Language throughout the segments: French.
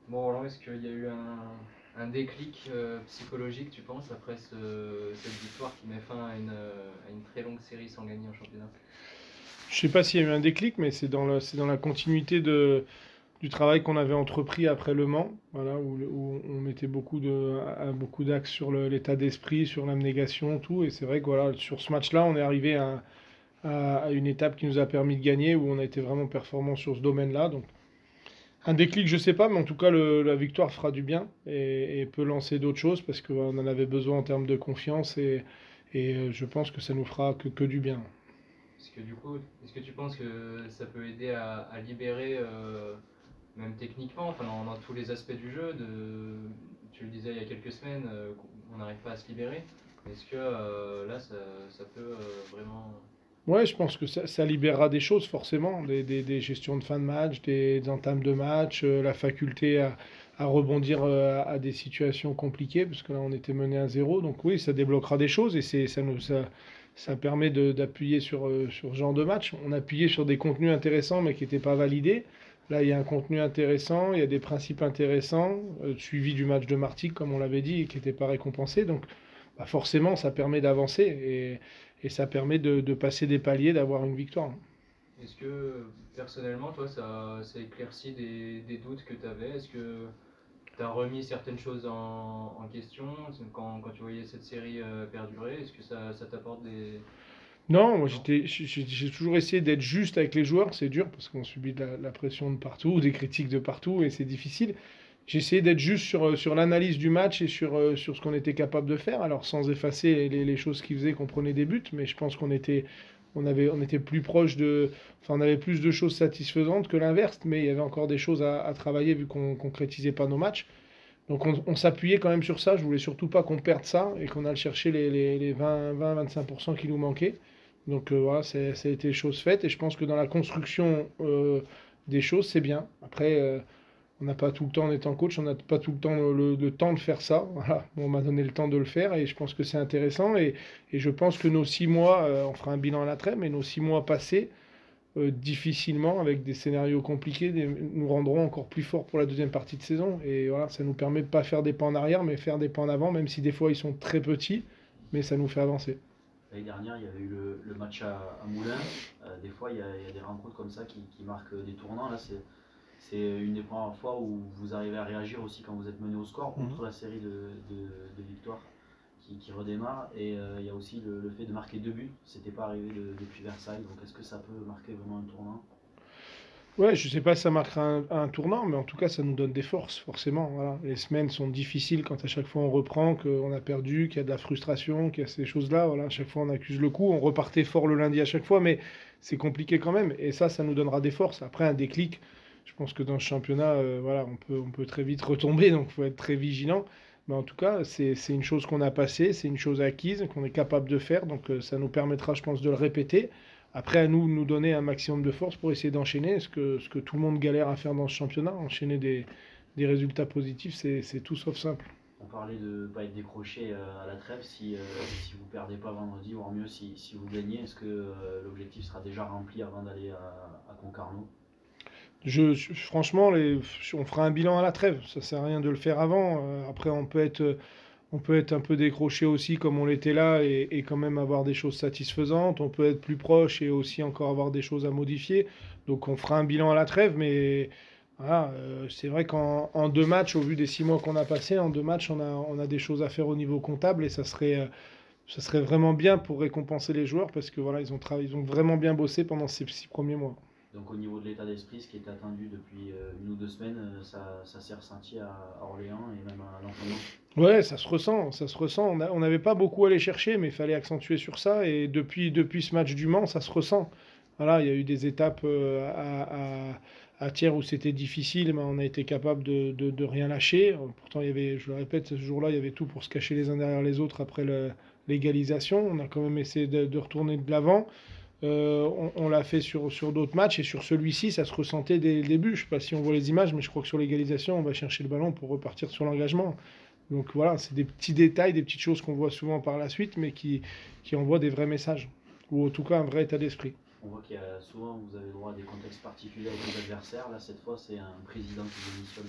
Bon, Roland, est-ce qu'il y a eu un déclic psychologique, tu penses, après cette victoire qui met fin à une très longue série sans gagner en championnat? Je ne sais pas s'il y a eu un déclic, mais c'est dans la continuité du travail qu'on avait entrepris après Le Mans, voilà, où on mettait beaucoup d'axes sur l'état d'esprit, sur l'abnégation, tout. Et c'est vrai que voilà, sur ce match-là, on est arrivé à une étape qui nous a permis de gagner, où on a été vraiment performant sur ce domaine-là. Donc un déclic, je sais pas, mais en tout cas, la victoire fera du bien et peut lancer d'autres choses parce qu'on en avait besoin en termes de confiance et je pense que ça nous fera que du bien. Est-ce que du coup, est-ce que tu penses que ça peut aider à libérer, même techniquement, enfin dans tous les aspects du jeu, tu le disais il y a quelques semaines, on n'arrive pas à se libérer. Est-ce que là, ça peut vraiment... Ouais, je pense que ça libérera des choses forcément, des gestions de fin de match, des entames de match, la faculté à rebondir à des situations compliquées, parce que là on était mené à zéro, donc oui, ça débloquera des choses et ça permet d'appuyer sur ce genre de match. On appuyait sur des contenus intéressants mais qui n'étaient pas validés. Là, il y a un contenu intéressant, il y a des principes intéressants, suivi du match de Martigues, comme on l'avait dit, et qui n'était pas récompensé. Donc, bah, forcément, ça permet d'avancer et ça permet de passer des paliers, d'avoir une victoire. Est-ce que personnellement, toi, ça éclaircit des doutes que tu avais? Est-ce que tu as remis certaines choses en question quand tu voyais cette série perdurer? Est-ce que ça t'apporte des... Non, moi Non? j'ai toujours essayé d'être juste avec les joueurs, c'est dur parce qu'on subit la pression de partout, des critiques de partout et c'est difficile. J'ai essayé d'être juste sur l'analyse du match et sur ce qu'on était capable de faire, alors sans effacer les choses qui faisaient qu'on prenait des buts, mais je pense on était plus proche enfin on avait plus de choses satisfaisantes que l'inverse, mais il y avait encore des choses à travailler vu qu'on concrétisait pas nos matchs. Donc on s'appuyait quand même sur ça, je voulais surtout pas qu'on perde ça et qu'on aille chercher les 20-25% qui nous manquaient. Donc voilà, ça a été chose faite et je pense que dans la construction des choses, c'est bien. Après, on n'a pas tout le temps en étant coach, on n'a pas tout le temps le temps de faire ça. Voilà. Bon, on m'a donné le temps de le faire et je pense que c'est intéressant. Et je pense que nos 6 mois, on fera un bilan à la trêve, mais nos 6 mois passés, difficilement, avec des scénarios compliqués, nous rendront encore plus forts pour la deuxième partie de saison. Et voilà, ça nous permet de ne pas faire des pas en arrière, mais faire des pas en avant, même si des fois ils sont très petits, mais ça nous fait avancer. L'année dernière, il y avait eu le match à Moulins. Des fois, il y a des rencontres comme ça qui marquent des tournants. Là, c'est une des premières fois où vous arrivez à réagir aussi quand vous êtes mené au score, contre la série de victoires qui redémarre. Et il y a aussi le fait de marquer 2 buts. C'était pas arrivé depuis Versailles. Donc, est-ce que ça peut marquer vraiment un tournant? Ouais, je sais pas si ça marquera un tournant, mais en tout cas, ça nous donne des forces, forcément. Voilà. Les semaines sont difficiles quand à chaque fois on reprend, qu'on a perdu, qu'il y a de la frustration, qu'il y a ces choses-là. Voilà. À chaque fois, on accuse le coup. On repartait fort le lundi à chaque fois, mais c'est compliqué quand même. Et ça nous donnera des forces. Après, un déclic, je pense que dans ce championnat, voilà, on peut très vite retomber, donc il faut être très vigilant. Mais en tout cas, c'est une chose qu'on a passée, c'est une chose acquise, qu'on est capable de faire. Donc ça nous permettra, je pense, de le répéter. Après, à nous de nous donner un maximum de force pour essayer d'enchaîner ce que tout le monde galère à faire dans ce championnat. Enchaîner des résultats positifs, c'est tout sauf simple. On parlait de ne pas être décroché à la trêve si vous ne perdez pas vendredi, voire mieux si vous gagnez. Est-ce que l'objectif sera déjà rempli avant d'aller à Concarneau? Franchement, on fera un bilan à la trêve. Ça sert à rien de le faire avant. Après, on peut être un peu décroché aussi comme on l'était là et quand même avoir des choses satisfaisantes. On peut être plus proche et aussi encore avoir des choses à modifier. Donc on fera un bilan à la trêve, mais voilà, c'est vrai qu'en 2 matchs, au vu des 6 mois qu'on a passés, en 2 matchs, on a des choses à faire au niveau comptable et ça serait vraiment bien pour récompenser les joueurs parce que voilà, ils ont vraiment bien bossé pendant ces 6 premiers mois. Donc au niveau de l'état d'esprit, ce qui est attendu depuis 1 ou 2 semaines, ça s'est ressenti à Orléans et même à l'entraînement. Ouais, ça se ressent, ça se ressent. On n'avait pas beaucoup à aller chercher, mais il fallait accentuer sur ça. Et depuis ce match du Mans, ça se ressent. Voilà, il y a eu des étapes à tiers où c'était difficile, mais on a été capable de rien lâcher. Pourtant, il y avait, je le répète, ce jour-là, il y avait tout pour se cacher les uns derrière les autres après l'égalisation. On a quand même essayé de retourner de l'avant. On l'a fait sur d'autres matchs et sur celui-ci, ça se ressentait dès le début. Je ne sais pas si on voit les images, mais je crois que sur l'égalisation, on va chercher le ballon pour repartir sur l'engagement. Donc voilà, c'est des petits détails, des petites choses qu'on voit souvent par la suite, mais qui envoient des vrais messages, ou en tout cas un vrai état d'esprit. On voit qu'il y a souvent, vous avez droit à des contextes particuliers avec les adversaires. Là, cette fois, c'est un président qui démissionne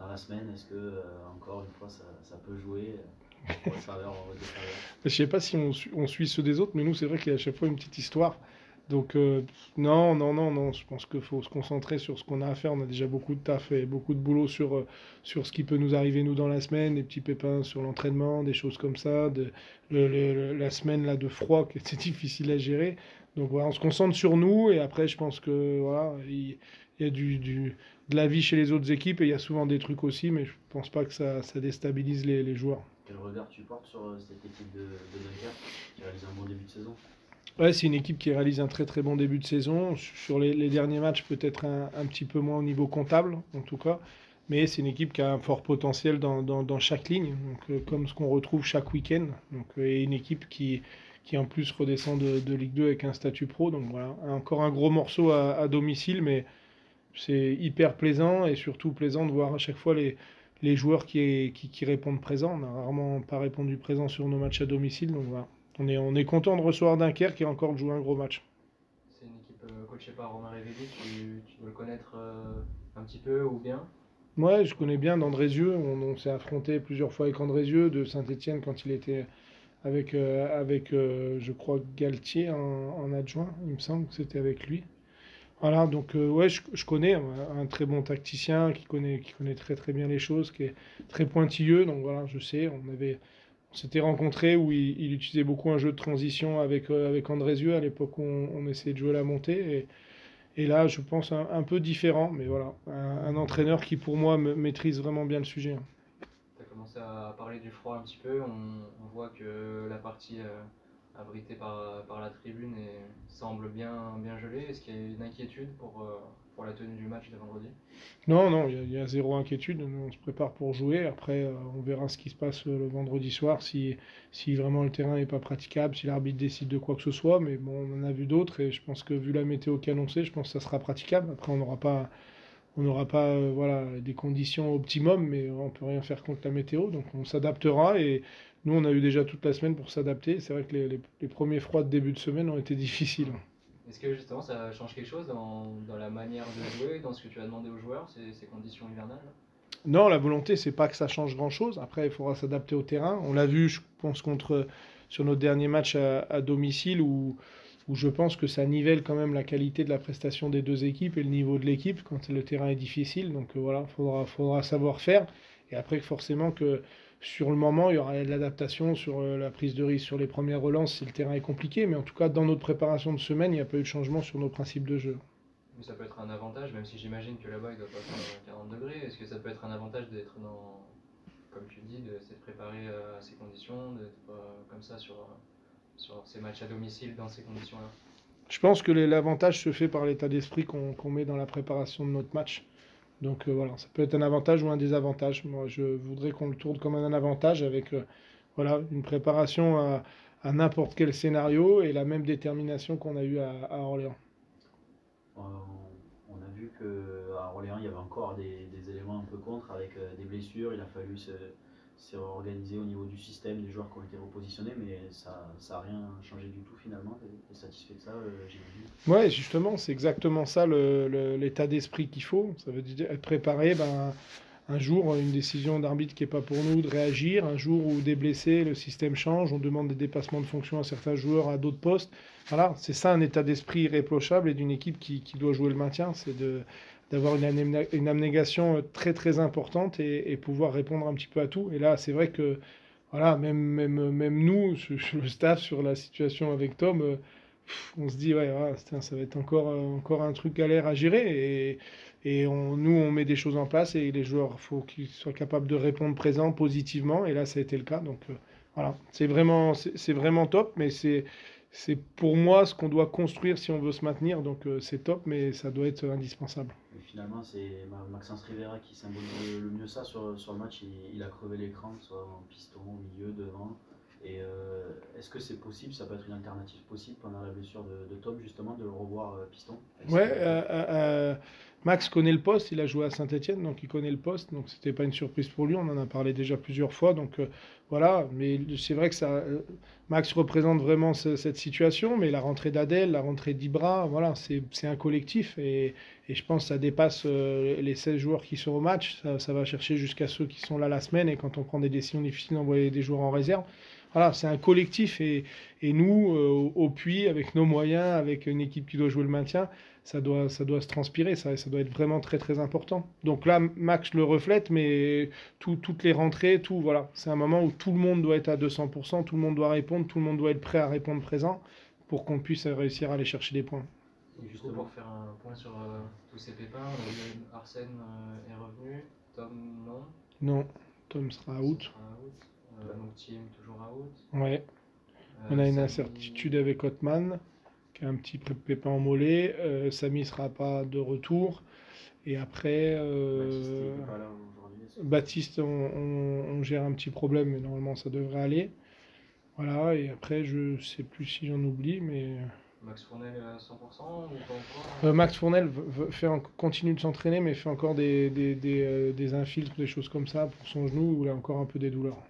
dans la semaine, est-ce que encore une fois ça peut jouer pour le faveur ou défaveur? Je sais pas si on suit ceux des autres, mais nous, c'est vrai qu'il y a à chaque fois une petite histoire. Donc, non, non, non, non, je pense qu'il faut se concentrer sur ce qu'on a à faire. On a déjà beaucoup de taf et beaucoup de boulot sur ce qui peut nous arriver, nous, dans la semaine, des petits pépins sur l'entraînement, des choses comme ça, la semaine là, de froid qui était difficile à gérer. Donc, voilà, on se concentre sur nous et après, je pense que voilà, il y a de la vie chez les autres équipes et il y a souvent des trucs aussi, mais je pense pas que ça déstabilise les joueurs. Quel regard tu portes sur cette équipe de Dunkerque qui réalise un bon début de saison? Ouais, c'est une équipe qui réalise un très très bon début de saison. Sur les derniers matchs, peut-être un petit peu moins au niveau comptable, en tout cas. Mais c'est une équipe qui a un fort potentiel dans chaque ligne, donc, comme ce qu'on retrouve chaque week-end. Donc, et une équipe qui en plus redescend de Ligue 2 avec un statut pro. Donc voilà, encore un gros morceau à domicile, mais c'est hyper plaisant et surtout plaisant de voir à chaque fois les joueurs qui répondent présents. On n'a rarement pas répondu présent sur nos matchs à domicile. Donc voilà. On est content de recevoir Dunkerque et encore de jouer un gros match. C'est une équipe coachée par Romain Révédy, tu dois le connaître un petit peu ou bien? Ouais, je connais bien d'Andrézieux. On s'est affronté plusieurs fois avec Andrézieux de Saint-Etienne quand il était avec je crois, Galtier en adjoint. Il me semble que c'était avec lui. Voilà, donc ouais, je connais un très bon tacticien qui connaît très très bien les choses, qui est très pointilleux. Donc voilà, je sais, on s'était rencontrés où il utilisait beaucoup un jeu de transition avec Andrézieux à l'époque où on essayait de jouer la montée. Et là, je pense un peu différent, mais voilà, un entraîneur qui pour moi maîtrise vraiment bien le sujet. Tu as commencé à parler du froid un petit peu, on voit que la partie abritée par la tribune semble bien gelée. Est-ce qu'il y a une inquiétude pour la tenue du match de vendredi? Non, non, il y a zéro inquiétude. Nous, on se prépare pour jouer. Après, on verra ce qui se passe le vendredi soir, si vraiment le terrain n'est pas praticable, si l'arbitre décide de quoi que ce soit. Mais bon, on en a vu d'autres et je pense que vu la météo qui est annoncée, je pense que ça sera praticable. Après, on n'aura pas voilà, des conditions optimum, mais on peut rien faire contre la météo. Donc, on s'adaptera et nous, on a eu déjà toute la semaine pour s'adapter. C'est vrai que les premiers froids de début de semaine ont été difficiles. Est-ce que justement ça change quelque chose dans la manière de jouer, dans ce que tu as demandé aux joueurs, ces conditions hivernales? Non, la volonté, c'est pas que ça change grand-chose. Après, il faudra s'adapter au terrain. On l'a vu, je pense, sur nos derniers matchs à domicile, où je pense que ça nivelle quand même la qualité de la prestation des deux équipes et le niveau de l'équipe quand le terrain est difficile. Donc voilà, faudra savoir faire. Et après, forcément que sur le moment, il y aura de l'adaptation sur la prise de risque sur les premières relances si le terrain est compliqué. Mais en tout cas, dans notre préparation de semaine, il n'y a pas eu de changement sur nos principes de jeu. Mais ça peut être un avantage, même si j'imagine que là-bas il doit pas faire 40 degrés. Est-ce que ça peut être un avantage d'être comme tu dis, de s'être préparé à ces conditions, d'être comme ça sur ces matchs à domicile dans ces conditions-là? Je pense que l'avantage se fait par l'état d'esprit qu'on met dans la préparation de notre match. Donc voilà, ça peut être un avantage ou un désavantage. Moi, je voudrais qu'on le tourne comme un avantage avec voilà, une préparation à n'importe quel scénario et la même détermination qu'on a eue à Orléans. On a vu qu'à Orléans, il y avait encore des éléments un peu contre avec des blessures. Il a fallu se réorganiser au niveau du système, des joueurs qui ont été repositionnés, mais ça n'a rien changé du tout finalement. Tu es satisfait de ça, j'imagine? Ouais, justement, c'est exactement ça l'état d'esprit qu'il faut. Ça veut dire être préparé. Ben, un jour, une décision d'arbitre qui n'est pas pour nous, de réagir. Un jour où des blessés, le système change, on demande des dépassements de fonction à certains joueurs à d'autres postes. Voilà, c'est ça un état d'esprit irréprochable et d'une équipe qui doit jouer le maintien. C'est d'avoir une abnégation très très importante et pouvoir répondre un petit peu à tout. Et là, c'est vrai que voilà, même nous, le staff, sur la situation avec Tom, on se dit, ouais, ouais, ça va être encore un truc galère à gérer. Et nous, on met des choses en place et les joueurs, il faut qu'ils soient capables de répondre présent positivement. Et là, ça a été le cas. Donc voilà, c'est vraiment top, mais c'est pour moi ce qu'on doit construire si on veut se maintenir. Donc c'est top, mais ça doit être indispensable. Et finalement, c'est Maxence Rivera qui symbolise le mieux ça sur le match. Il a crevé l'écran, soit en piston, au milieu, devant. Et est-ce que c'est possible, ça peut être une alternative possible pendant la blessure de Tom, justement, de le revoir piston? Ouais, Max connaît le poste, il a joué à Saint-Etienne, donc il connaît le poste, donc c'était pas une surprise pour lui, on en a parlé déjà plusieurs fois, donc voilà, mais c'est vrai que Max représente vraiment cette situation, mais la rentrée d'Adel, la rentrée d'Ibra, voilà, c'est un collectif, et je pense que ça dépasse les 16 joueurs qui sont au match, ça va chercher jusqu'à ceux qui sont là la semaine, et quand on prend des décisions difficiles d'envoyer des joueurs en réserve, voilà, c'est un collectif, et nous, au Puy, avec nos moyens, avec une équipe qui doit jouer le maintien, ça doit se transpirer, ça doit être vraiment très très important. Donc là, Max le reflète, mais toutes les rentrées, tout, voilà. C'est un moment où tout le monde doit être à 200%, tout le monde doit répondre, tout le monde doit être prêt à répondre présent pour qu'on puisse réussir à aller chercher des points. Et du coup, pour faire un point sur tous ces pépins, Arsène est revenu, Tom non. Non, Tom sera out. Donc Tim toujours out. Ouais. On a une Samy... incertitude avec Hotman, qui a un petit pépin au mollet. Samy ne sera pas de retour. Et après, Baptiste, on gère un petit problème, mais normalement ça devrait aller. Voilà, et après, je sais plus si j'en oublie, mais... Max Fournel à 100% ou pas encore Max Fournel continue de s'entraîner, mais fait encore des infiltres, des choses comme ça pour son genou, où il a encore un peu des douleurs.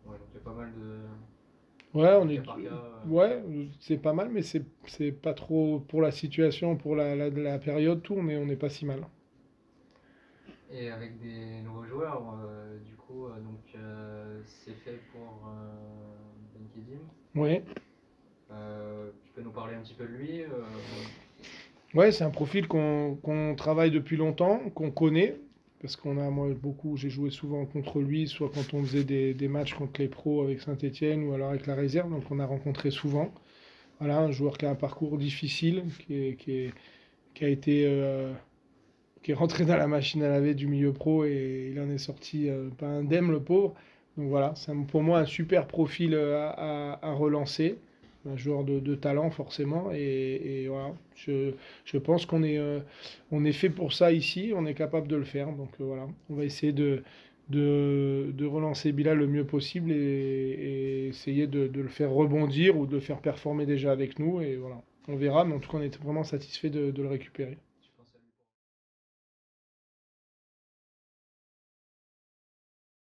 Ouais, donc il y a pas mal de... Ouais, ouais, c'est pas mal, mais c'est pas trop pour la situation, pour la période, tout, mais on n'est pas si mal. Et avec des nouveaux joueurs, du coup, c'est fait pour Ben Kedim. Ouais. Tu peux nous parler un petit peu de lui Ouais, c'est un profil qu'on travaille depuis longtemps, qu'on connaît, parce j'ai joué souvent contre lui, soit quand on faisait des matchs contre les pros avec Saint-Etienne ou alors avec la réserve, donc on a rencontré souvent. Voilà, un joueur qui a un parcours difficile, qui est rentré dans la machine à laver du milieu pro et il en est sorti pas indemne, le pauvre. Donc voilà, c'est pour moi un super profil à relancer, un joueur de talent forcément. Et voilà, je pense qu'on est fait pour ça ici, on est capable de le faire. Donc voilà, on va essayer de relancer Bilal le mieux possible et essayer de le faire rebondir ou de le faire performer déjà avec nous. Et voilà, on verra, mais en tout cas on est vraiment satisfait de le récupérer.